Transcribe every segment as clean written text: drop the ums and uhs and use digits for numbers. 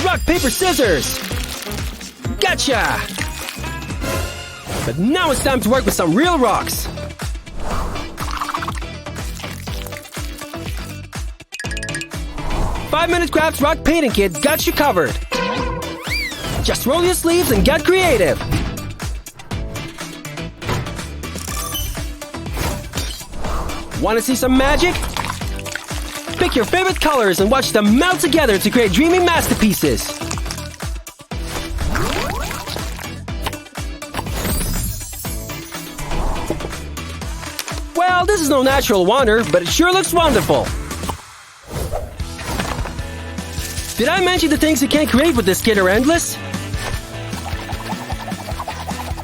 Rock, paper, scissors! Gotcha! But now it's time to work with some real rocks. Five-minute crafts rock painting kit got you covered. Just roll your sleeves and get creative. Want to see some magic? Pick your favorite colors and watch them melt together to create dreamy masterpieces. Well, this is no natural wonder, but it sure looks wonderful. Did I mention the things you can create with this kit are endless?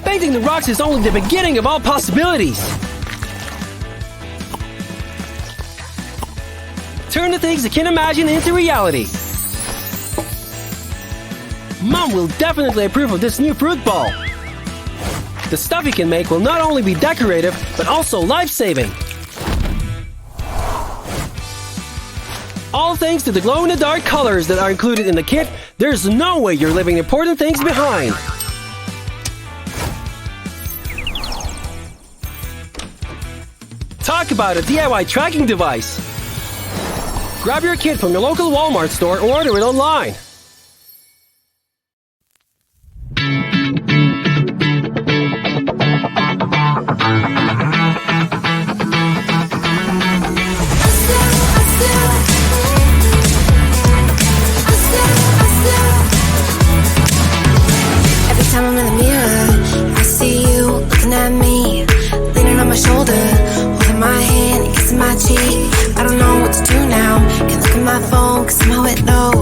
Painting the rocks is only the beginning of all possibilities. Turn the things you can imagine into reality. Mom will definitely approve of this new fruit ball. The stuff you can make will not only be decorative, but also life-saving. All thanks to the glow-in-the-dark colors that are included in the kit, there's no way you're leaving important things behind. Talk about a DIY tracking device. Grab your kit from your local Walmart store or order it online. Every time I'm in the mirror, I see you looking at me, leaning on my shoulder, holding my hand and kissing my cheek. I don't know what to do now. Can't look at my phone 'cause somehow it knows